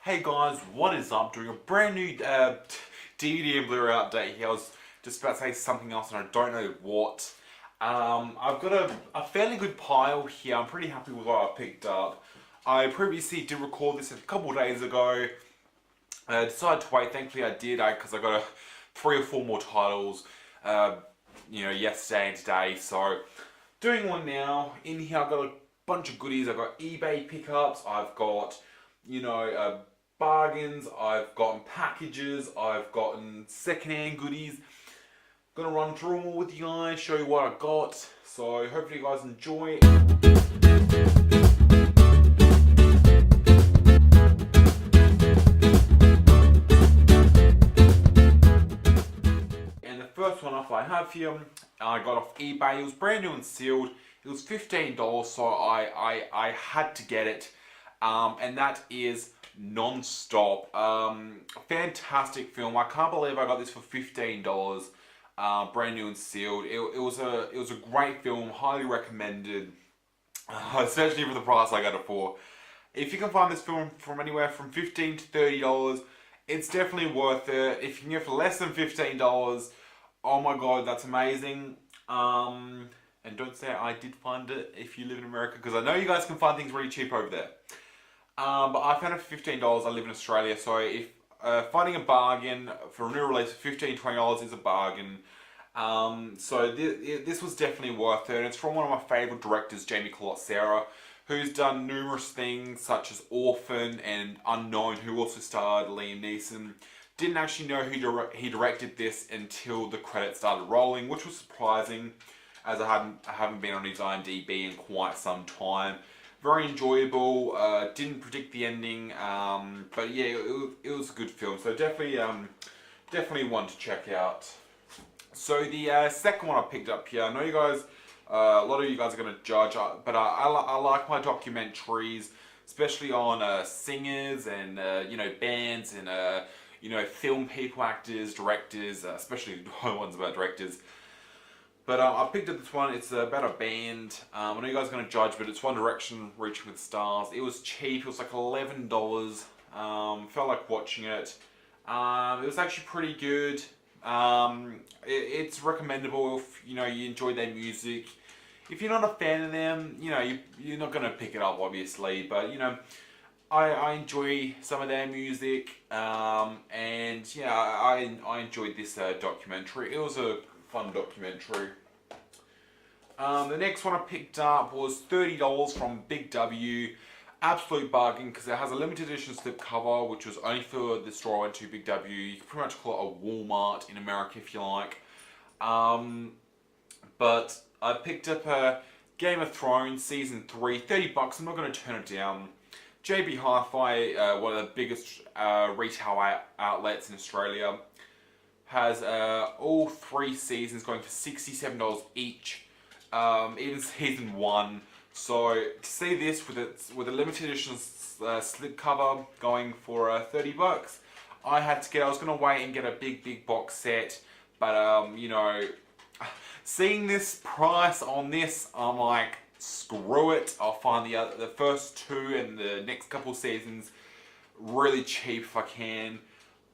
Hey guys, what is up? Doing a brand new DVD and Blu-ray update here. I was just about to say something else and I don't know what. I've got a fairly good pile here. I'm pretty happy with what I picked up. I previously did record this a couple of days ago. I decided to wait. Thankfully I did because I got 3 or 4 more titles yesterday and today. So doing one now. In here I've got a bunch of goodies. I've got eBay pickups. I've got bargains, I've gotten packages, I've gotten secondhand goodies. Gonna run through them all with you guys, show you what I got. So hopefully you guys enjoy. And the first one off I have here, I got off eBay. It was brand new and sealed. It was $15, so I had to get it. And that is Non-Stop. Fantastic film. I can't believe I got this for $15. Brand new and sealed. It was a great film. Highly recommended. Especially for the price I got it for. If you can find this film from anywhere from $15 to $30, it's definitely worth it. If you can get it for less than $15, oh my god, that's amazing. And don't say I did find it if you live in America, because I know you guys can find things really cheap over there. But I found it for $15. I live in Australia, so if finding a bargain for a new release of $15, $20 is a bargain. So this was definitely worth it. And it's from one of my favourite directors, Jamie Collet-Serra, who's done numerous things such as Orphan and Unknown, who also starred Liam Neeson. Didn't actually know he directed this until the credits started rolling, which was surprising, as I haven't been on his IMDb in quite some time. Very enjoyable. Didn't predict the ending, but yeah, it was a good film. So definitely one to check out. So the second one I picked up here. I know you guys, a lot of you guys are going to judge, but I like my documentaries, especially on singers and bands and film people, actors, directors, especially ones about directors. But I picked up this one. It's about a band. I know you guys are going to judge, but it's One Direction, Reaching for the Stars. It was cheap. It was like $11. Felt like watching it. It was actually pretty good. It's recommendable if you enjoy their music. If you're not a fan of them, you're not going to pick it up, obviously. But I enjoy some of their music, and yeah, I enjoyed this documentary. It was a fun documentary. The next one I picked up was $30 from Big W. Absolute bargain because it has a limited edition slipcover, which was only for the store I went to, Big W. You can pretty much call it a Walmart in America if you like. But I picked up a Game of Thrones Season 3, $30. I'm not going to turn it down. JB Hi-Fi, one of the biggest retail outlets in Australia, has all 3 seasons going for $67 each, even season 1. So to see this with a limited edition slipcover going for $30, I had to get. I was gonna wait and get a big box set, but seeing this price on this, I'm like, screw it. I'll find the first 2 and the next couple seasons really cheap if I can.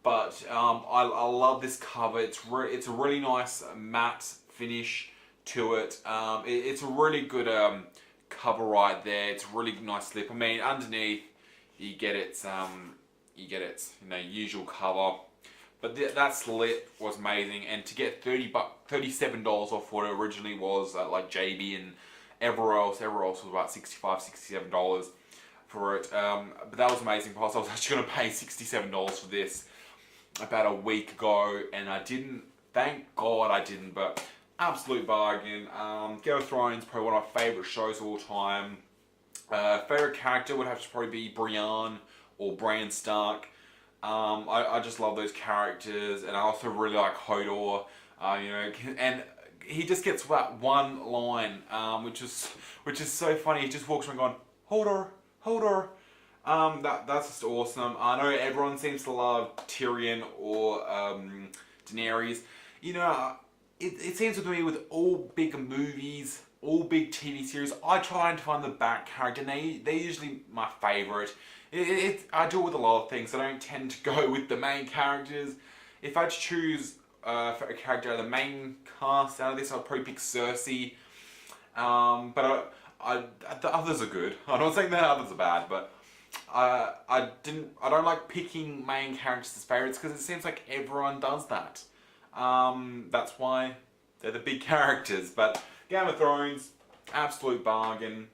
But I love this cover. It's a really nice matte finish to it. It's a really good cover right there. It's a really nice slip. I mean, underneath you get its usual cover, but that slip was amazing. And to get $37 off what it originally was like JB and everywhere else was about $65, $67 for it. But that was amazing price. I was actually going to pay $67 for this about a week ago, and I didn't. Thank God I didn't, but absolute bargain. Game of Thrones, probably one of my favourite shows of all time. Favourite character would have to probably be Brienne or Bran Stark. I just love those characters, and I also really like Hodor. And he just gets that one line, which is so funny. He just walks around going, Hodor, Hodor. That's just awesome. I know everyone seems to love Tyrion or Daenerys. It seems with me with all big movies, all big TV series, I try and find the back character, and they're usually my favourite. I do it with a lot of things. I don't tend to go with the main characters. If I had to choose for a character out of the main cast out of this, I'd probably pick Cersei. But the others are good. I'm not saying the others are bad, but I don't like picking main characters as favorites because it seems like everyone does that. That's why they're the big characters. But Game of Thrones, absolute bargain.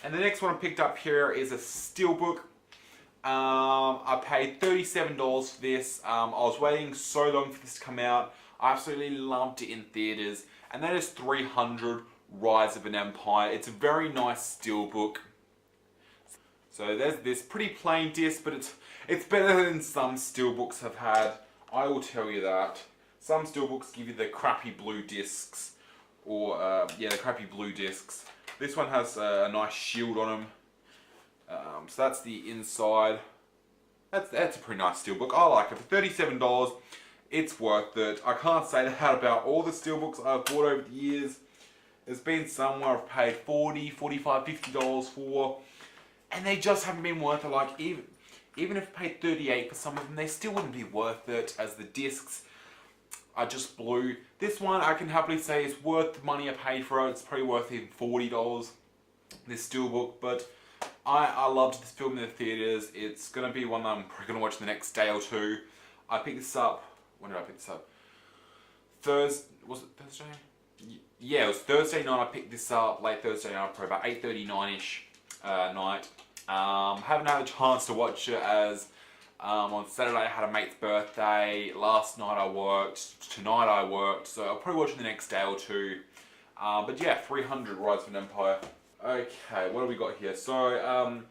And the next one I picked up here is a steelbook. I paid $37 for this. I was waiting so long for this to come out. I absolutely loved it in theaters. And that is 300 Rise of an Empire. It's a very nice steelbook. So there's this pretty plain disc, but it's better than some steelbooks I've had. I will tell you that. Some steelbooks give you the crappy blue discs, or yeah, the crappy blue discs. This one has a nice shield on them. So that's the inside. That's a pretty nice steelbook. I like it. For $37, it's worth it. I can't say that about all the steelbooks I've bought over the years. There's been some where I've paid $40, $45, $50 for, and they just haven't been worth it. Like even if I paid $38 for some of them, they still wouldn't be worth it, as the discs are just blue. This one I can happily say is worth the money I paid for it. It's probably worth even $40, this steelbook, but I loved this film in the theaters. It's going to be one that I'm probably going to watch the next day or two. I picked this up, when did I pick this up? Was it Thursday? Yeah, it was Thursday night I picked this up, late Thursday night, probably about 8:39ish night. Haven't had a chance to watch it as on Saturday I had a mate's birthday, last night I worked, tonight I worked, so I'll probably watch it the next day or two. But yeah, 300 Rise of an Empire. Okay, what do we got here? So,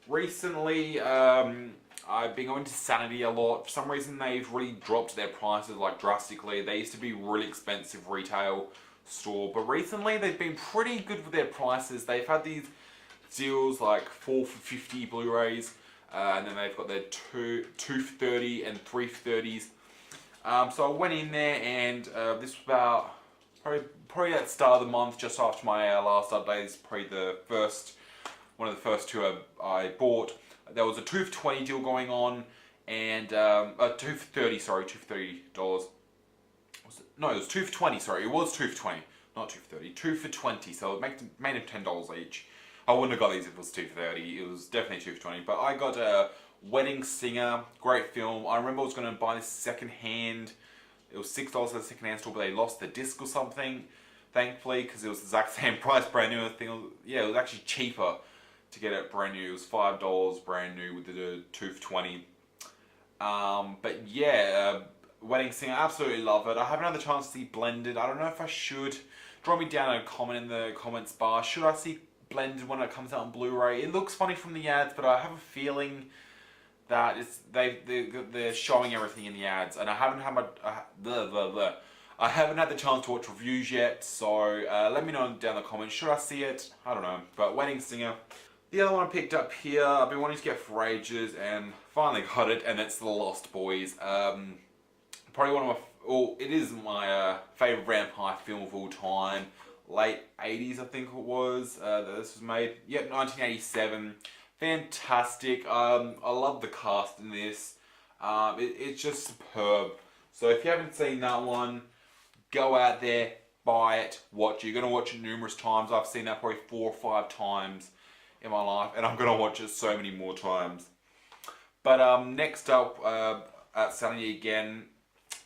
recently I've been going to Sanity a lot. For some reason they've really dropped their prices like drastically. They used to be really expensive retail store, but recently they've been pretty good with their prices. They've had these deals like 4 for 50 Blu-rays, and then they've got their 2 for 30 and 3 for 30s. So I went in there, and this was about probably at the start of the month, just after my last update. This is probably one of the first two I bought. There was a 2 for 20 deal going on, and 2 for 30, sorry, $2 for $30. No, it was 2 for 20, sorry, it was 2 for 20, not 2 for 30, 2 for 20, so it made them $10 each. I wouldn't have got these if it was 2 for 30, it was definitely 2 for 20, but I got a Wedding Singer, great film. I remember I was going to buy this second hand. It was $6 at the second hand store, but they lost the disc or something, thankfully, because it was the exact same price, brand new. Yeah, it was actually cheaper to get it brand new. It was $5 brand new with the 2 for 20. But yeah, Wedding Singer, absolutely love it. I haven't had the chance to see Blended. I don't know if I should. Draw me down a comment in the comments bar. Should I see Blended when it comes out on Blu-ray? It looks funny from the ads, but I have a feeling that they're showing everything in the ads, and I haven't had I haven't had the chance to watch reviews yet. So let me know down in the comments. Should I see it? I don't know. But Wedding Singer. The other one I picked up here, I've been wanting to get for ages, and finally got it, and it's The Lost Boys. Probably one of it is my favourite vampire film of all time. Late 80s, I think it was, that this was made. Yep, 1987. Fantastic. I love the cast in this. It's just superb. So if you haven't seen that one, go out there, buy it, watch it. You're going to watch it numerous times. I've seen that probably 4 or 5 times in my life, and I'm going to watch it so many more times. But next up, at Sanity again,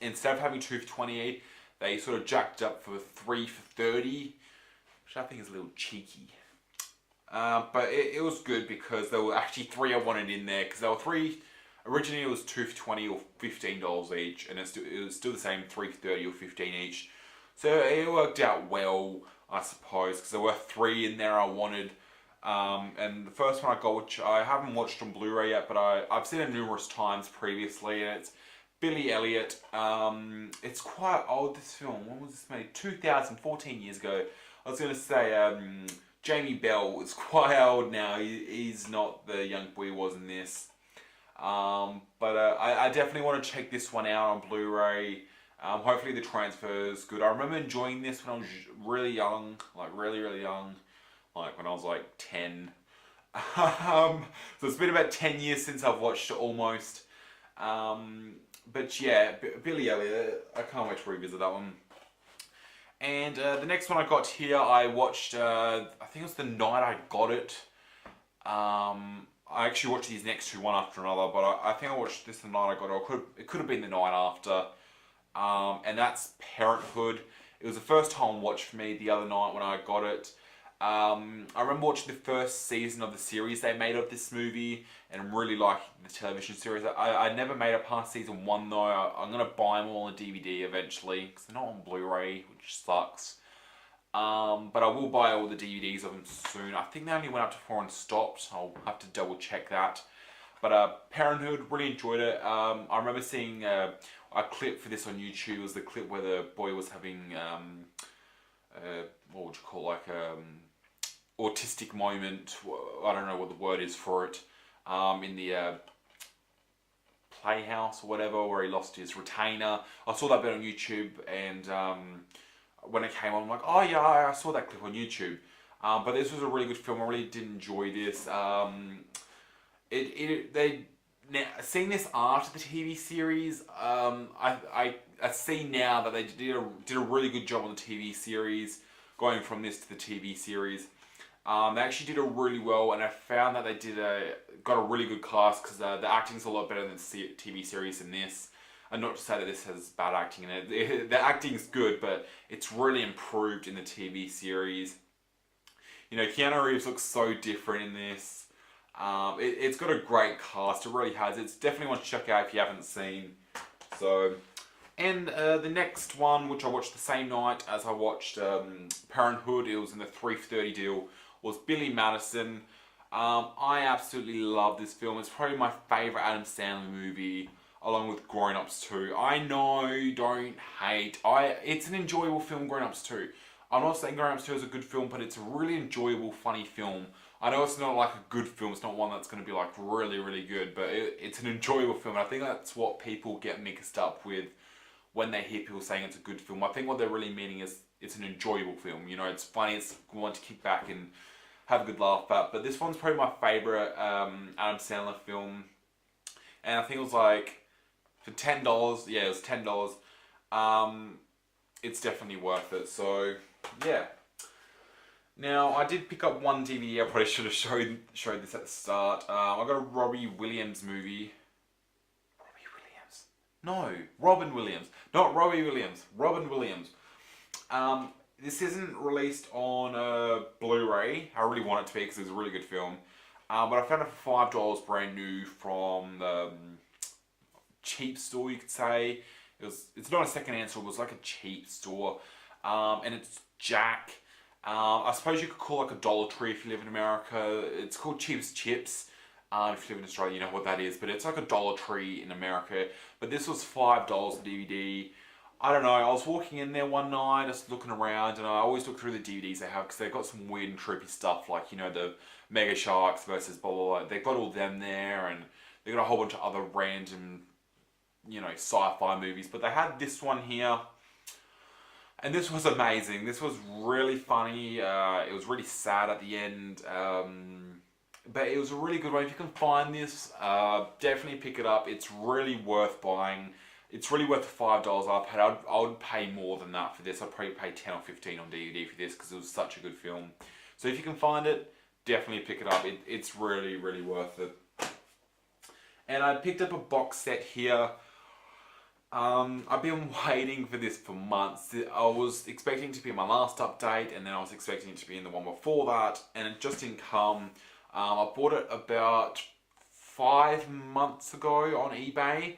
instead of having 2 for 20, they sort of jacked up for 3 for 30, which I think is a little cheeky. But it was good because there were actually 3 I wanted in there, because there were 3. Originally it was 2 for 20 or $15 each, and it was still the same 3 for 30 or 15 each. So it worked out well, I suppose, because there were 3 in there I wanted. And the first one I got, which I haven't watched on Blu-ray yet, but I've seen it numerous times previously, and it's Billy Elliot. It's quite old, this film. When was this made? 2014 years ago. I was going to say Jamie Bell is quite old now. He's not the young boy he was in this. But I definitely want to check this one out on Blu-ray. Hopefully the transfer is good. I remember enjoying this when I was really young, like really young, like when I was like 10. So it's been about 10 years since I've watched it almost. But yeah, Billy Elliot, I can't wait to revisit that one. And the next one I got here, I watched, I think it was the night I got it. I actually watched these next two one after another, but I think I watched this the night I got it, or it could have been the night after. And that's Parenthood. It was the first time watch for me the other night when I got it. I remember watching the first season of the series they made of this movie, and really liked the television series. I never made it past season 1 though. I'm going to buy them all on DVD eventually, because they're not on Blu-ray, which sucks. But I will buy all the DVDs of them soon. I think they only went up to 4 and stopped. I'll have to double check that. But Parenthood, really enjoyed it. I remember seeing a clip for this on YouTube. It was the clip where the boy was having, what would you call, like autistic moment. I don't know what the word is for it. In the playhouse or whatever, where he lost his retainer. I saw that bit on YouTube, and when it came on, I'm like, oh yeah, I saw that clip on YouTube. But this was a really good film. I really did enjoy this. Seeing this after the TV series, I see now that they did a really good job on the TV series, going from this to the TV series. They actually did it really well, and I found that they got a really good cast, because the acting's a lot better than the TV series in this. And not to say that this has bad acting in it. The acting's good, but it's really improved in the TV series. You know, Keanu Reeves looks so different in this. It's got a great cast, it really has. It's definitely one to check out if you haven't seen. So, and the next one, which I watched the same night as I watched Parenthood, it was in the 3:30 deal, was Billy Madison. I absolutely love this film. It's probably my favourite Adam Sandler movie, along with Grown Ups 2. I know, don't hate. It's an enjoyable film, Grown Ups 2. I'm not saying Grown Ups 2 is a good film, but it's a really enjoyable, funny film. I know it's not like a good film, it's not one that's going to be like really, really good, but it's an enjoyable film. And I think that's what people get mixed up with when they hear people saying it's a good film. I think what they're really meaning is it's an enjoyable film. You know, it's funny, it's one to kick back and have a good laugh at. But this one's probably my favourite Adam Sandler film. And I think it was like, for $10, yeah, it was $10. It's definitely worth it. So, yeah. Now, I did pick up one DVD. I probably should have showed this at the start. I got a Robbie Williams movie. Robbie Williams? No, Robin Williams. Not Robbie Williams. Robin Williams. This isn't released on Blu-ray. I really want it to be, because it's a really good film. But I found it for $5 brand new from the cheap store, you could say. It's not a second-hand store, it was like a cheap store. And it's Jack. I suppose you could call it like a Dollar Tree if you live in America. It's called Cheap's Chips. If you live in Australia, you know what that is. But it's like a Dollar Tree in America. But this was $5 DVD. I don't know, I was walking in there one night, just looking around, and I always look through the DVDs they have, because they've got some weird and trippy stuff, like, you know, the Mega Sharks versus blah, blah, blah. They've got all them there, and they've got a whole bunch of other random, you know, sci-fi movies. But they had this one here. And this was amazing. This was really funny. It was really sad at the end. But it was a really good one. If you can find this, definitely pick it up. It's really worth buying. It's really worth the $5 I paid. I would pay more than that for this. I'd probably pay 10 or 15 on DVD for this, because it was such a good film. So if you can find it, definitely pick it up. It's really, really worth it. And I picked up a box set here. I've been waiting for this for months. I was expecting it to be my last update, and then I was expecting it to be in the one before that, and it just didn't come. I bought it about 5 months ago on eBay.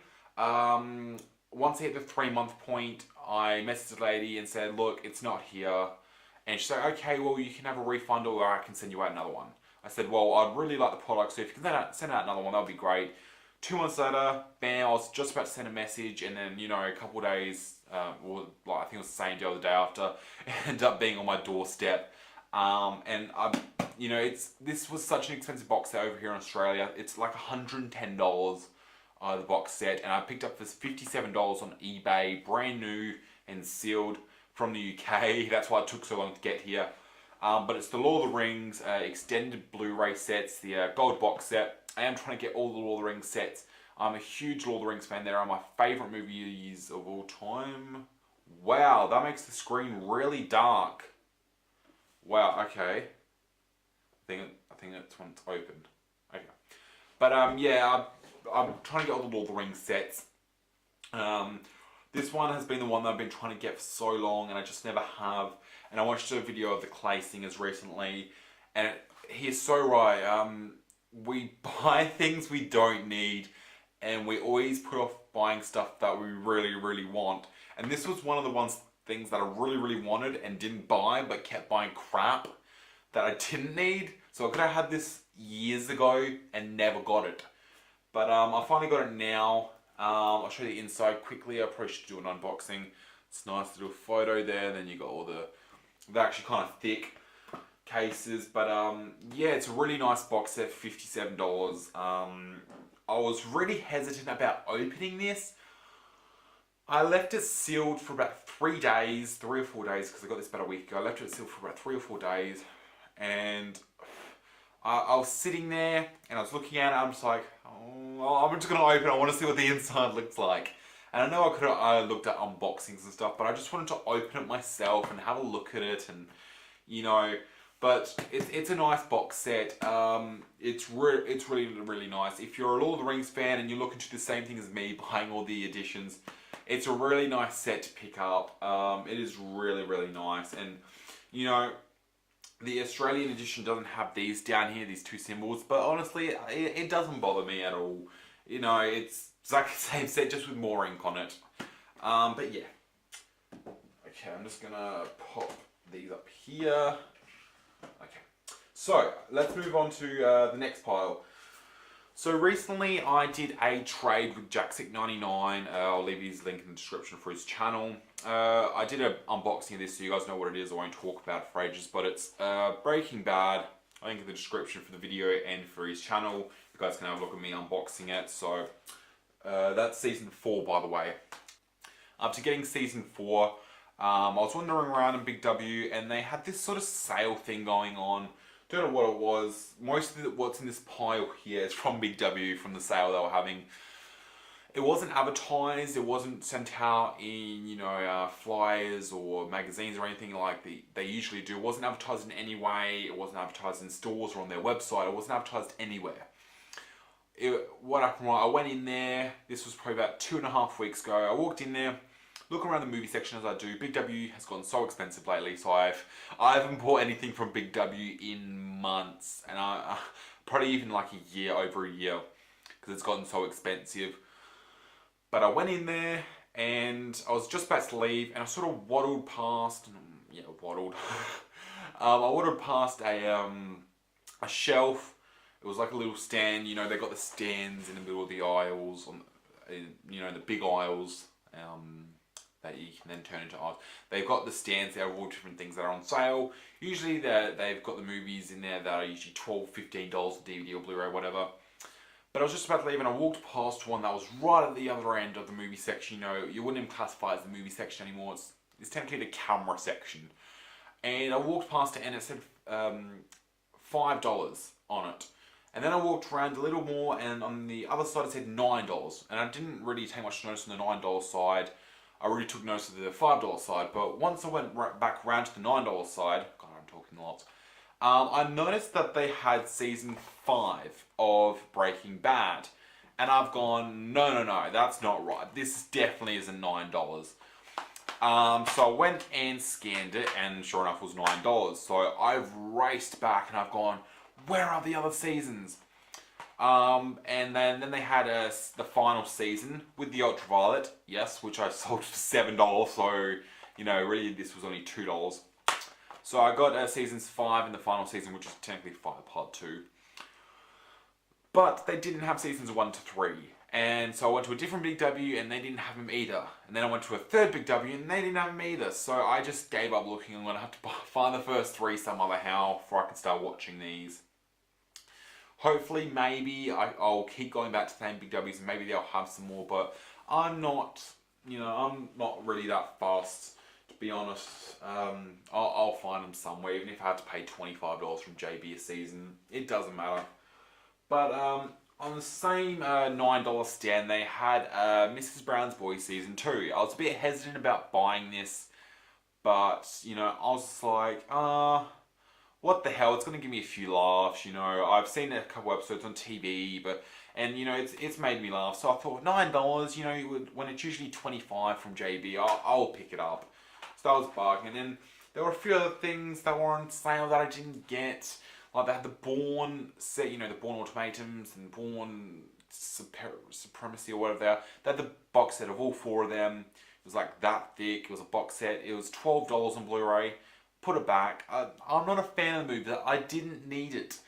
Once I hit the 3-month point, I messaged the lady and said, look, it's not here. And she said, okay, well, you can have a refund, or I can send you out another one. I said, well, I'd really like the product, so if you can send out another one, that would be great. 2 months later, bam, I was just about to send a message, and then, you know, a couple of days, well, like, I think it was the same day or the day after, it ended up being on my doorstep. And you know, this was such an expensive box set over here in Australia. It's like $110, the box set, and I picked up this $57 on eBay, brand new and sealed from the UK. That's why it took so long to get here. But it's the Lord of the Rings extended Blu-ray sets, the gold box set. I am trying to get all the Lord of the Rings sets. I'm a huge Lord of the Rings fan. They are my favourite movies of all time. Wow, that makes the screen really dark. Wow, okay. I think that's when it's opened. Okay. But yeah, I'm trying to get all the Lord of the Rings sets. This one has been the one that I've been trying to get for so long, and I just never have. And I watched a video of the Clay Singers recently, and he's so right. We buy things we don't need, and we always put off buying stuff that we really, really want. And this was one of the things that I really, really wanted and didn't buy, but kept buying crap that I didn't need. So I could have had this years ago and never got it. But I finally got it now. I'll show you the inside quickly. I probably should do an unboxing. It's nice to do a photo there. Then you got all they're actually kind of thick cases. But yeah, it's a really nice box set, $57. I was really hesitant about opening this. I left it sealed for about 3 days, 3 or 4 days, because I got this about a week ago. I left it sealed for about 3 or 4 days, and I was sitting there and I was looking at it. I'm just like, oh, I'm just gonna open it. I want to see what the inside looks like. And I know I could have looked at unboxings and stuff, but I just wanted to open it myself and have a look at it, and you know. But it's a nice box set. It's really, really nice. If you're a Lord of the Rings fan and you're looking to do the same thing as me, buying all the editions, it's a really nice set to pick up. It is really, really nice. And you know, the Australian edition doesn't have these down here, these two symbols, but honestly, it doesn't bother me at all. You know, it's like the same set, just with more ink on it. But yeah. Okay, I'm just gonna pop these up here. Okay, so let's move on to the next pile. So recently I did a trade with Jacksick99. I'll leave his link in the description for his channel. I did an unboxing of this so you guys know what it is. I won't talk about it for ages, but it's Breaking Bad. I'll link in the description for the video and for his channel. You guys can have a look at me unboxing it. So that's season 4, by the way. Up to getting season 4, I was wandering around in Big W and they had this sort of sale thing going on. Don't know what it was. Most of what's in this pile here is from Big W, from the sale they were having. It wasn't advertised, it wasn't sent out in, you know, flyers or magazines or anything like they usually do. It wasn't advertised in any way, it wasn't advertised in stores or on their website, it wasn't advertised anywhere. What happened, I went in there, this was probably about 2.5 weeks ago. I walked in there, looking around the movie section as I do. Big W has gotten so expensive lately, so I haven't bought anything from Big W in months, and I probably even like over a year, because it's gotten so expensive. But I went in there and I was just about to leave, and I sort of waddled past. I waddled past a shelf. It was like a little stand. You know, they got the stands in the middle of the aisles, you know, the big aisles. That you can then turn into aisles. They've got the stands there of all different things that are on sale. Usually they've got the movies in there that are usually $12, $15 DVD or Blu-ray, whatever. But I was just about to leave and I walked past one that was right at the other end of the movie section. You know, you wouldn't even classify it as the movie section anymore. It's technically the camera section. And I walked past it and it said $5 on it. And then I walked around a little more and on the other side it said $9. And I didn't really take much notice on the $9 side. I really took notice of the $5 side, but once I went back around to the $9 side, God, I'm talking lots, I noticed that they had season 5 of Breaking Bad, and I've gone, no, that's not right. This definitely isn't $9. So I went and scanned it, and sure enough, it was $9. So I've raced back, and I've gone, where are the other seasons? And then they had the final season with the Ultraviolet, yes, which I sold for $7, so, you know, really this was only $2. So I got seasons 5 and the final season, which is technically 5 part 2. But they didn't have seasons 1 to 3. And so I went to a different Big W and they didn't have them either. And then I went to a third Big W and they didn't have them either. So I just gave up looking. I'm going to have to find the first 3 some other how before I can start watching these. Hopefully, maybe I'll keep going back to the same Big W's and maybe they'll have some more, but I'm not, you know, I'm not really that fast To be honest, I'll find them somewhere, even if I have to pay $25 from JB a season. It doesn't matter. But on the same $9 stand, they had Mrs. Brown's Boys Season 2. I was a bit hesitant about buying this, but, you know, I was just like, what the hell? It's going to give me a few laughs, you know. I've seen a couple episodes on TV, and you know, it's made me laugh. So I thought, $9, you know, when it's usually 25 from JB, I'll pick it up. So that was bargain. And there were a few other things that were on sale that I didn't get. Like they had the Bourne set, you know, the Bourne Ultimatums and Bourne Supremacy or whatever they are. They had the box set of all four of them. It was like that thick. It was a box set. It was $12 on Blu-ray. Put it back. I'm not a fan of the movie. I didn't need it.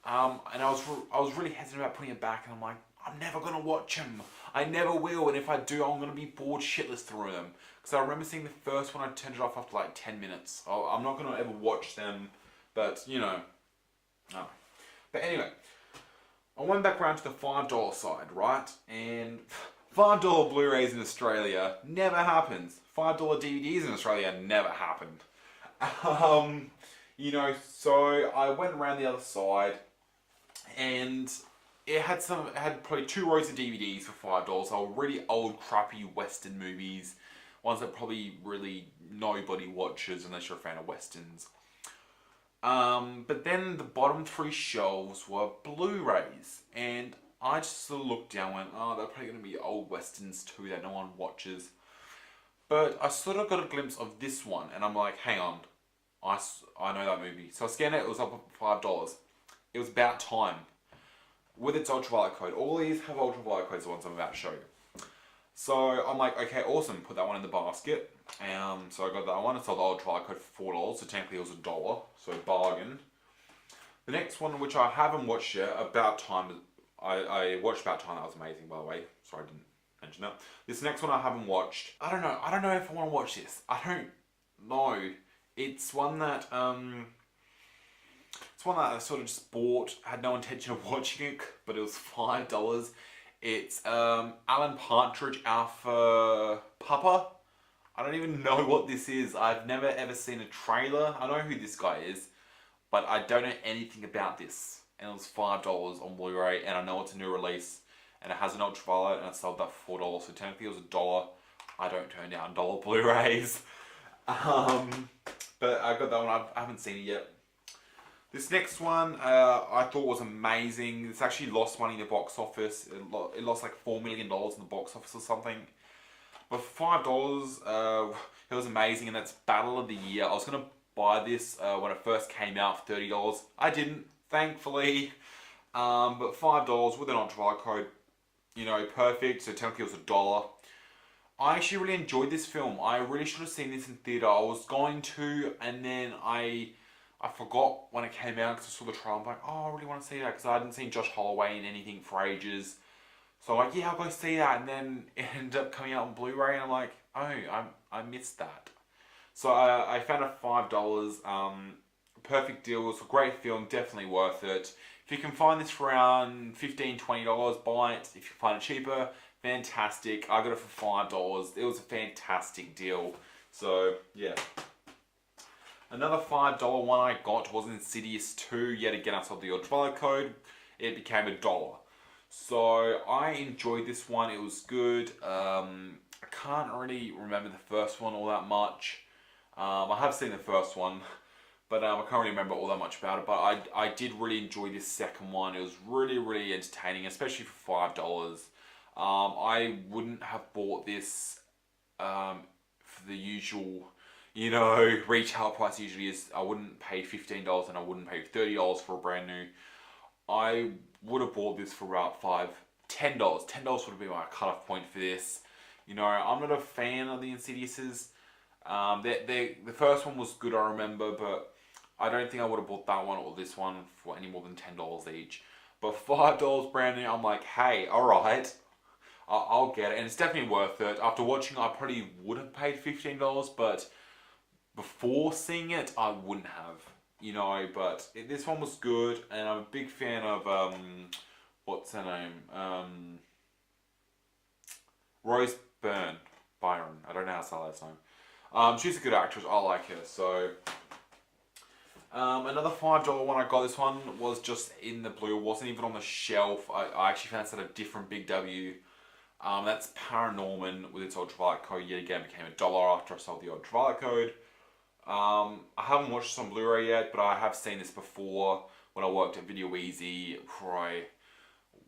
And I was really hesitant about putting it back. And I'm like, I'm never going to watch them. I never will. And if I do, I'm going to be bored shitless through them. Because I remember seeing the first one. I turned it off after like 10 minutes. I'm not going to ever watch them. But, you know. Oh. But anyway, I went back around to the $5 side, right? And $5 Blu-rays in Australia never happens. $5 DVDs in Australia never happened. You know, so I went around the other side, and it had probably 2 rows of DVDs for $5. They were really old, crappy Western movies, ones that probably really nobody watches unless you're a fan of Westerns. But then the bottom 3 shelves were Blu-rays, and I just sort of looked down and went, oh, they're probably going to be old Westerns too that no one watches. But I sort of got a glimpse of this one, and I'm like, hang on, I know that movie. So I scanned it, it was up at $5. It was About Time, with its ultraviolet code. All these have ultraviolet codes, the ones I'm about to show you. So I'm like, okay, awesome, put that one in the basket. So I got that one. I saw the ultraviolet code for $4, so technically it was $1, so bargain. The next one, which I haven't watched yet, About Time. I watched About Time. That was amazing, by the way. Sorry, I didn't mention that. This next one I haven't watched. I don't know if I want to watch this. I don't know. It's one that I sort of just bought. Had no intention of watching it, but it was $5. It's Alan Partridge Alpha Papa. I don't even know what this is. I've never ever seen a trailer. I know who this guy is, but I don't know anything about this. And it was $5 on Blu-ray, and I know it's a new release, and it has an ultraviolet, and I sold that for $4. So technically it was $1. I don't turn down dollar Blu-rays. But I got that one. I haven't seen it yet. This next one I thought was amazing. It's actually lost money in the box office. It lost like $4 million in the box office or something. But for $5, it was amazing, and that's Battle of the Year. I was going to buy this when it first came out for $30. I didn't, thankfully. But $5 with an ultraviolet code, you know, perfect. So technically it was $1. I actually really enjoyed this film. I really should have seen this in theatre. I was going to, and then I forgot when it came out because I saw the trailer. I'm like, oh, I really want to see that because I hadn't seen Josh Holloway in anything for ages. So I'm like, yeah, I'll go see that. And then it ended up coming out on Blu-ray, and I'm like, oh, I missed that. So I found it $5. Perfect deal. It was a great film. Definitely worth it. If you can find this for around $15, $20, buy it. If you find it cheaper, fantastic. I got it for $5. It was a fantastic deal. So, yeah. Another $5 one I got was Insidious 2. Yet again, I saw the ultraviolet code. It became $1. So, I enjoyed this one. It was good. I can't really remember the first one all that much. I have seen the first one, but I can't really remember all that much about it. But I did really enjoy this second one. It was really, really entertaining, especially for $5. I wouldn't have bought this for the usual, you know, retail price usually is. I wouldn't pay $15 and I wouldn't pay $30 for a brand new. I would have bought this for about $10. $10 would be my cutoff point for this. You know, I'm not a fan of the Insidiouses. The first one was good, I remember, but I don't think I would have bought that one or this one for any more than $10 each. But $5 brand new, I'm like, hey, alright, I'll get it. And it's definitely worth it. After watching it, I probably would have paid $15, but before seeing it, I wououldn't have. You know, but this one was good, and I'm a big fan of, what's her name? Rose Byron. I don't know how to say that name. She's a good actress. I like her. So another $5 one I got. This one was just in the blue. It wasn't even on the shelf. I actually found this at a different Big W. That's Paranorman with its ultraviolet code. Yet again, became $1 after I sold the ultraviolet code. I haven't watched this on Blu-ray yet, but I have seen this before when I worked at Video Easy before I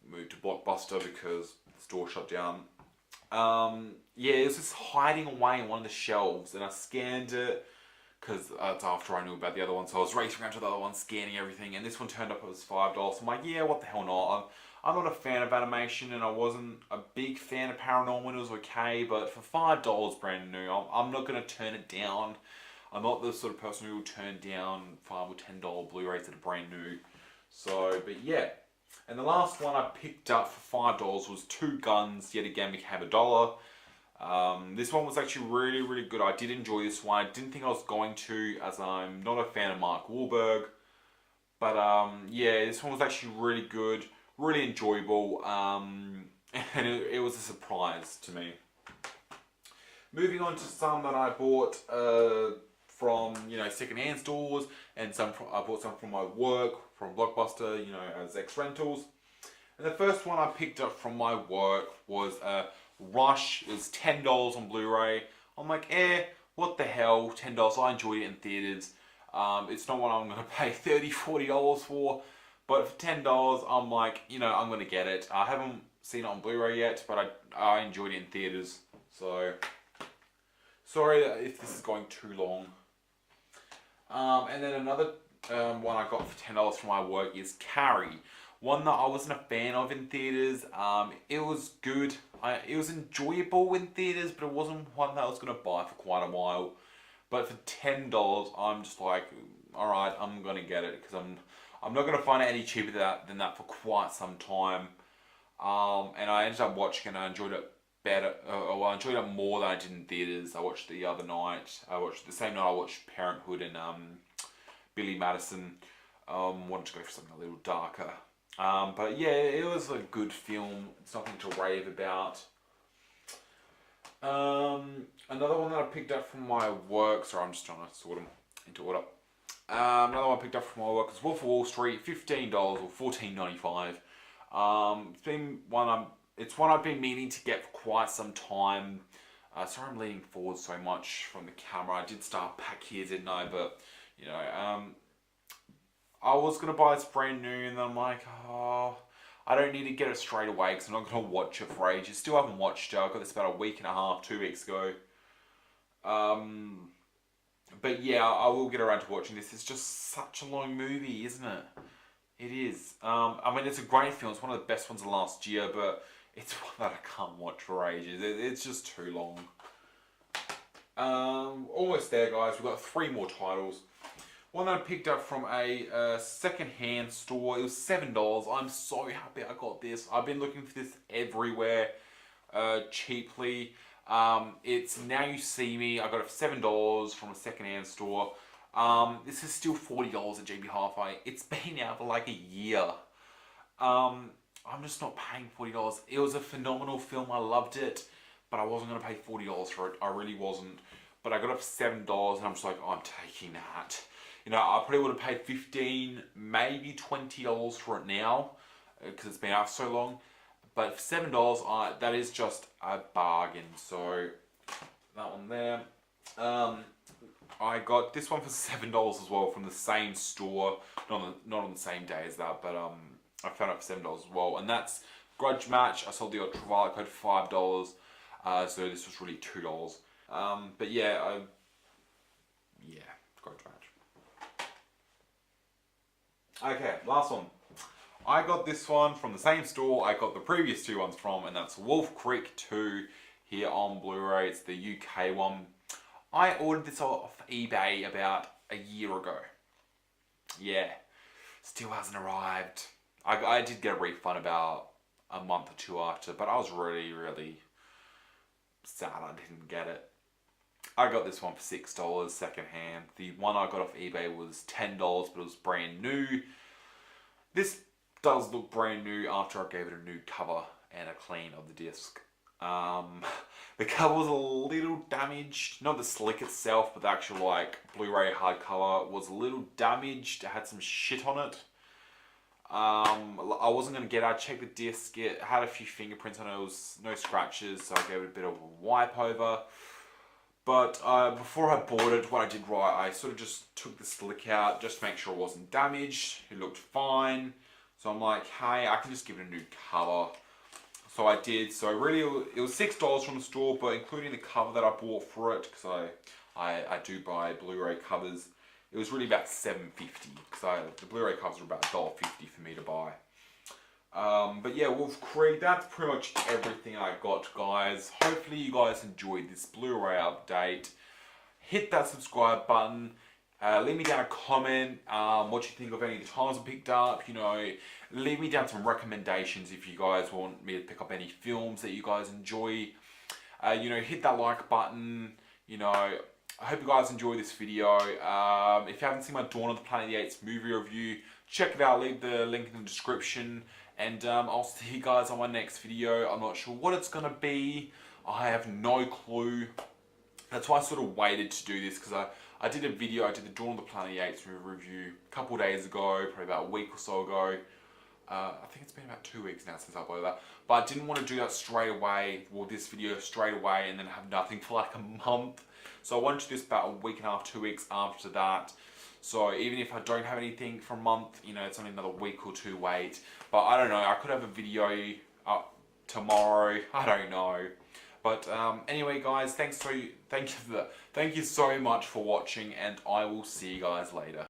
moved to Blockbuster because the store shut down. Yeah, it was just hiding away in one of the shelves, and I scanned it because it's after I knew about the other one, so I was racing around to the other one, scanning everything, and this one turned up as $5. I'm like, yeah, what the hell not? I'm not a fan of animation, and I wasn't a big fan of Paranormal. It was okay, but for $5 brand new, I'm not going to turn it down. I'm not the sort of person who will turn down $5 or $10 Blu-rays that are brand new. So, but yeah. And the last one I picked up for $5 was Two Guns, yet again became $1. This one was actually really, really good. I did enjoy this one. I didn't think I was going to, as I'm not a fan of Mark Wahlberg. But yeah, this one was actually really good, really enjoyable, and it was a surprise to me. Moving on to some that I bought from, you know, second-hand stores, and I bought some from my work, from Blockbuster, you know, as ex-rentals. And the first one I picked up from my work was Rush. It was $10 on Blu-ray. I'm like, what the hell, $10. I enjoyed it in theaters. It's not what I'm going to pay $30, $40 for, but for $10, I'm like, you know, I'm going to get it. I haven't seen it on Blu-ray yet, but I enjoyed it in theaters. So, sorry if this is going too long. And then another one I got for $10 from my work is Carrie. One that I wasn't a fan of in theaters. It was good. It was enjoyable in theaters, but it wasn't one that I was going to buy for quite a while. But for $10, I'm just like, all right, I'm going to get it because I'm not going to find it any cheaper than that for quite some time. And I ended up watching it and I enjoyed it better. Well, I enjoyed it more than I did in theaters. I watched it the other night. I watched the same night I watched Parenthood and Billy Madison. Wanted to go for something a little darker. But yeah, it was a good film. It's nothing to rave about. Another one that I picked up from my work. Sorry, I'm just trying to sort them into order. Another one I picked up from my work is Wolf of Wall Street, $15 or $14.95. It's one I've been meaning to get for quite some time. Sorry, I'm leaning forward so much from the camera. I did start back here, didn't I? But you know, I was gonna buy this brand new, and then I'm like, oh, I don't need to get it straight away because I'm not gonna watch it for ages. Still haven't watched it. I got this about a week and a half, 2 weeks ago. But yeah, I will get around to watching this. It's just such a long movie, isn't it? It is. I mean, it's a great film. It's one of the best ones of last year, but it's one that I can't watch for ages. It's just too long. Almost there, guys. We've got 3 more titles. One that I picked up from a second-hand store. It was $7. I'm so happy I got this. I've been looking for this everywhere cheaply. It's Now You See Me. I got it for $7 from a second-hand store. This is still $40 at JB Hi-Fi. It's been out for like a year. I'm just not paying $40. It was a phenomenal film. I loved it, but I wasn't going to pay $40 for it. I really wasn't. But I got it for $7, and I'm just like, oh, I'm taking that. You know, I probably would have paid $15, maybe $20 for it now, because it's been out so long. But for $7, that is just a bargain. So that one there. I got this one for $7 as well from the same store, not on the same day as that, but I found it for $7 as well, and that's Grudge Match. I sold the ultraviolet code for $5, so this was really $2. But yeah, Grudge Match. Okay, last one. I got this one from the same store I got the previous 2 ones from, and that's Wolf Creek 2 here on Blu-ray. It's the UK one. I ordered this off eBay about a year ago. Yeah, still hasn't arrived. I did get a refund about a month or 2 after, but I was really, really sad I didn't get it. I got this one for $6 second hand. The one I got off eBay was $10, but it was brand new. This does look brand new after I gave it a new cover and a clean of the disc. The cover was a little damaged. Not the slick itself, but the actual like Blu-ray hardcover was a little damaged. It had some shit on it. I wasn't going to get it. I checked the disc. It had a few fingerprints on it. It was no scratches, so I gave it a bit of a wipe over. But before I bought it, what I did right, I sort of just took the slick out just to make sure it wasn't damaged. It looked fine. So I'm like, hey, I can just give it a new cover. So I did. So really, it was $6 from the store, but including the cover that I bought for it, because I do buy Blu-ray covers, it was really about $7.50, because the Blu-ray covers are about $1.50 for me to buy. But yeah, Wolf Creek, that's pretty much everything I got, guys. Hopefully you guys enjoyed this Blu-ray update. Hit that subscribe button. Leave me down a comment what you think of any of the titles I picked up. You know, leave me down some recommendations if you guys want me to pick up any films that you guys enjoy. You know, hit that like button. You know, I hope you guys enjoy this video. If you haven't seen my Dawn of the Planet of the Apes movie review, check it out. Leave the link in the description. And I'll see you guys on my next video. I'm not sure what it's going to be. I have no clue. That's why I sort of waited to do this, because I did a video, I did the Dawn of the Planet of the Apes movie review a couple days ago, probably about a week or so ago. I think it's been about 2 weeks now since I uploaded that. But I didn't want to do that straight away, well this video straight away, and then have nothing for like a month. So I wanted to do this about a week and a half, 2 weeks after that. So even if I don't have anything for a month, you know, it's only another week or two wait. But I don't know, I could have a video up tomorrow, I don't know. But anyway guys, thank you so much for watching, and I will see you guys later.